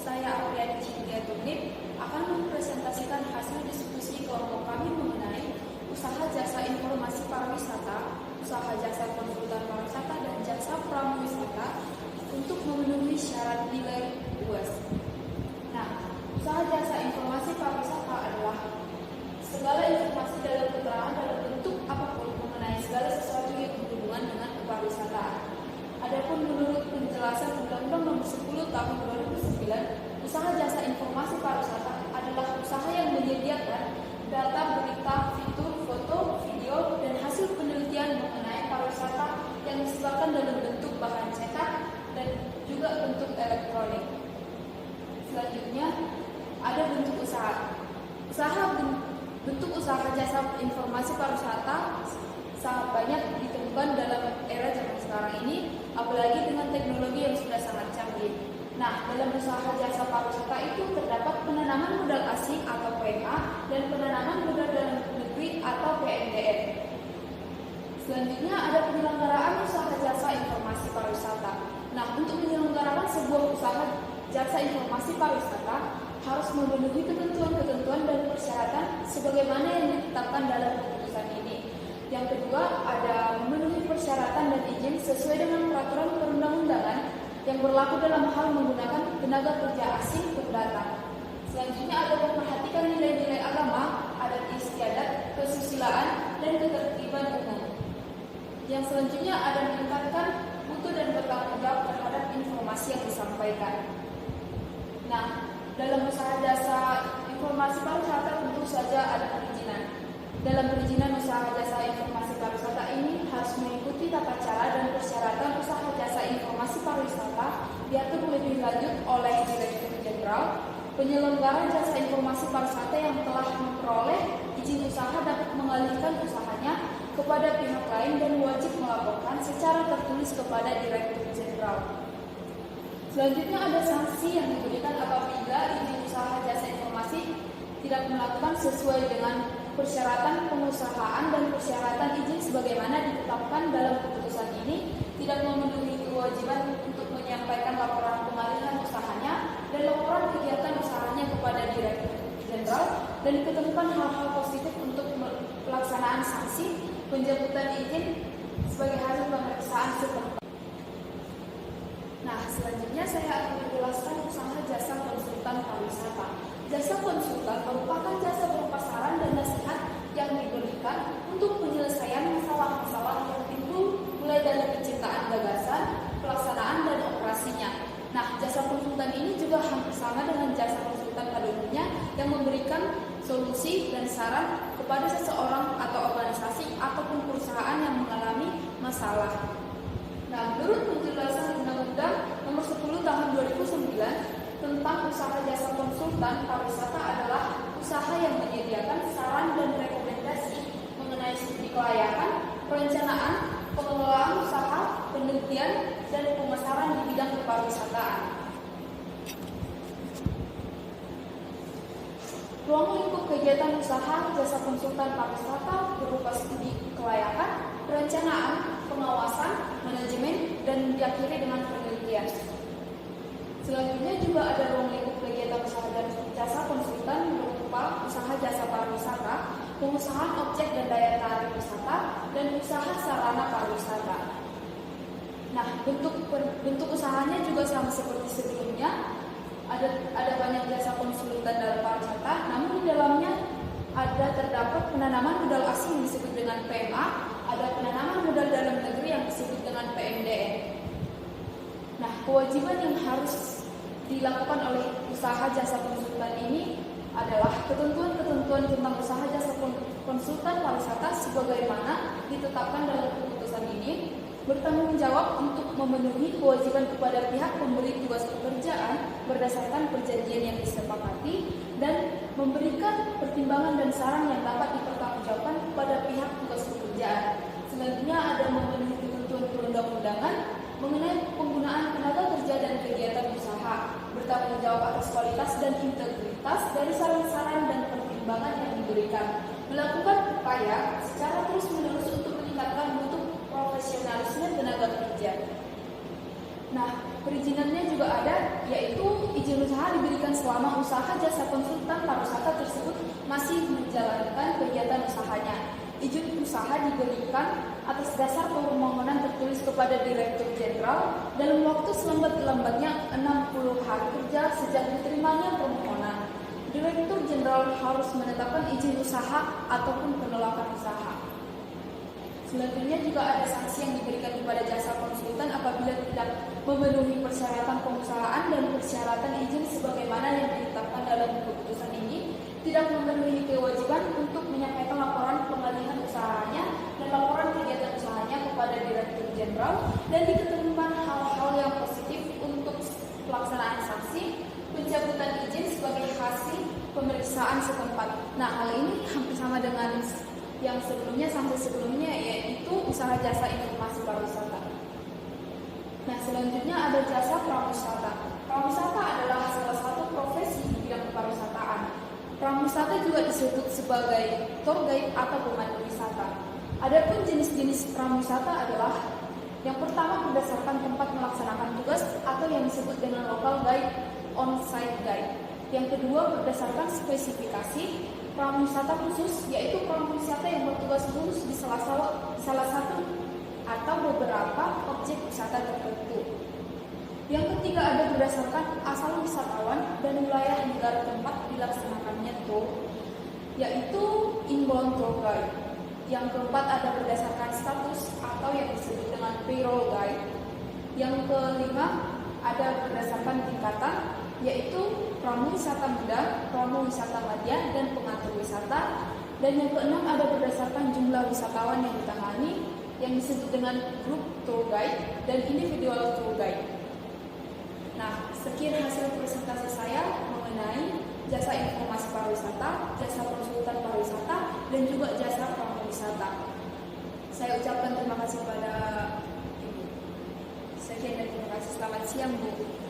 saya Apriani Cynthia Tunip akan mempresentasikan hasil diskusi kelompok kami mengenai usaha jasa informasi pariwisata, usaha jasa konsultan pariwisata, dan jasa prawisata untuk memenuhi syarat nilai UAS. Nah, usaha jasa informasi pariwisata adalah segala informasi dalam keterangan dalam bentuk apapun mengenai segala sesuatu yang berhubungan dengan pariwisataan. Adapun menurut penjelasan Undang-Undang Nomor 10 Tahun 2009, usaha jasa informasi pariwisata adalah usaha yang menyediakan data, berita, fitur, foto, video, dan hasil penelitian mengenai pariwisata yang disebarkan dalam bentuk bahan cetak dan juga bentuk elektronik. Selanjutnya, ada bentuk usaha. Bentuk usaha jasa informasi pariwisata sangat banyak ditemukan dalam era zaman sekarang ini, apalagi dengan teknologi yang sudah sangat canggih. Nah, dalam usaha jasa pariwisata itu terdapat penanaman modal asing atau PMA dan penanaman modal dalam negeri atau PMDN. Selanjutnya ada penyelenggaraan usaha jasa informasi pariwisata. Nah, untuk menyelenggarakan sebuah usaha jasa informasi pariwisata harus memenuhi ketentuan-ketentuan dan persyaratan sebagaimana yang ditetapkan dalam keputusan ini. Yang kedua, ada memenuhi persyaratan dan izin sesuai dengan peraturan perundang-undangan yang berlaku dalam hal menggunakan tenaga kerja asing pendatang. Selanjutnya ada memperhatikan nilai-nilai agama, adat istiadat, kesusilaan, dan ketertiban umum. Yang selanjutnya ada meningkatkan mutu dan bertanggung jawab terhadap informasi yang disampaikan. Nah, dalam usaha jasa informasi pariwisata tentu saja ada perizinan. Dalam perizinan usaha jasa informasi pariwisata ini harus mengikuti tata cara dan persyaratan usaha jasa informasi pariwisata diatur lebih lanjut oleh Direktur Jenderal. Penyelenggara jasa informasi pariwisata yang telah memperoleh izin usaha dapat mengalihkan usahanya kepada pihak lain dan wajib melaporkan secara tertulis kepada Direktur Jenderal. Selanjutnya ada sanksi yang diberikan apabila izin usaha jasa informasi tidak melakukan sesuai dengan persyaratan pengusahaan dan persyaratan izin sebagaimana ditetapkan dalam keputusan ini, tidak memenuhi kewajiban untuk menyampaikan laporan pengalihan usahanya dan laporan kegiatan usahanya kepada Direktur Jenderal, dan diketemukan hal-hal positif untuk pelaksanaan sanksi pencabutan izin sebagai hasil pemeriksaan setempat. Nah, selanjutnya saya akan menjelaskan usaha jasa konsultan pariwisata. Jasa konsultan merupakan jasa berupa saran dan nasihat yang diberikan untuk penyelesaian masalah-masalah yang timbul mulai dari penciptaan gagasan, pelaksanaan, dan operasinya. Nah, jasa konsultan ini juga hampir sama dengan jasa konsultan pada umumnya yang memberikan solusi dan saran kepada seseorang atau organisasi ataupun perusahaan yang mengalami masalah. Nah, menurut penjelasan Undang-Undang Nomor 10 Tahun 2009 tentang usaha jasa konsultan pariwisata adalah usaha yang menyediakan saran dan rekomendasi mengenai studi kelayakan, perencanaan, pengelolaan usaha, penelitian, dan pemasaran di bidang kepariwisataan. Ruang lingkup kegiatan usaha jasa konsultan pariwisata berupa studi kelayakan, perencanaan, pengawasan, manajemen, dan diakhiri dengan penelitian. Selanjutnya juga ada ruang lingkup kegiatan usaha dan jasa konsultan berupa usaha jasa pariwisata, pengusahaan objek dan daya tarik wisata, dan usaha sarana pariwisata. Nah, bentuk usahanya juga sama seperti sebelumnya. Ada banyak jasa konsultan dalam pariwisata, namun di dalamnya terdapat penanaman modal asing yang disebut dengan PMA, ada penanaman modal dalam negeri yang disebut dengan PMDN. Nah, kewajiban yang harus dilakukan oleh usaha jasa konsultan ini adalah ketentuan-ketentuan tentang usaha jasa konsultan pariwisata sebagaimana ditetapkan dalam keputusan ini, bertanggung jawab untuk memenuhi kewajiban kepada pihak pemberi tugas pekerjaan berdasarkan perjanjian yang disepakati, dan memberikan pertimbangan dan saran yang dapat dipertanggungjawabkan kepada pihak tugas pekerjaan. Selanjutnya ada memenuhi ketentuan perundang-undangan mengenai penggunaan tenaga kerja dan kegiatan usaha, bertanggung jawab atas kualitas dan integritas dari saran-saran dan pertimbangan yang diberikan, melakukan upaya secara terus-menerus untuk meningkatkan mutu profesionalisme tenaga kerja. Nah, perizinannya juga ada, yaitu izin usaha dan selama usaha jasa konsultan pariwisata tersebut masih menjalankan kegiatan usahanya. Izin usaha diberikan atas dasar permohonan tertulis kepada Direktur Jenderal dalam waktu selambat-lambatnya 60 hari kerja sejak diterimanya permohonan. Direktur Jenderal harus menetapkan izin usaha ataupun penolakan usaha. Selanjutnya juga ada sanksi yang diberikan kepada jasa konsultan apabila tidak memenuhi persyaratan pengusahaan dan persyaratan izin sebagaimana yang ditetapkan dalam keputusan ini, tidak memenuhi kewajiban untuk menyampaikan laporan pengalihan usahanya dan laporan kegiatan usahanya kepada Direktur Jenderal, dan diketemukan hal-hal yang positif untuk pelaksanaan sanksi pencabutan izin sebagai hasil pemeriksaan setempat. Nah, hal ini hampir sama dengan yang sampai sebelumnya, yaitu usaha jasa informasi pariwisata. Nah, selanjutnya ada jasa prawisata. Prawisata adalah salah satu profesi di bidang pariwisataan. Prawisata juga disebut sebagai tour guide atau pemandu wisata. Adapun jenis-jenis prawisata adalah yang pertama berdasarkan tempat melaksanakan tugas atau yang disebut dengan local guide, on-site guide. Yang kedua berdasarkan spesifikasi prawisata khusus, yaitu prawisata yang bertugas khusus di salah satu atau beberapa objek wisata tertentu. Yang ketiga ada berdasarkan asal wisatawan dan wilayah negara tempat dilaksanakannya tour, yaitu inbound tour guide. Yang keempat ada berdasarkan status atau yang disebut dengan payroll guide. Yang kelima ada berdasarkan tingkatan, yaitu prawisata muda, prawisata madya, dan pengatur wisata. Dan yang keenam ada berdasarkan jumlah wisatawan yang ditangani, yang disebut dengan group tour guide dan individual tour guide. Nah, sekian hasil presentasi saya mengenai jasa informasi pariwisata, jasa konsultan pariwisata, dan juga jasa prawisata. Saya ucapkan terima kasih kepada Ibu. Sekian dan terima kasih. Selamat siang, Bu.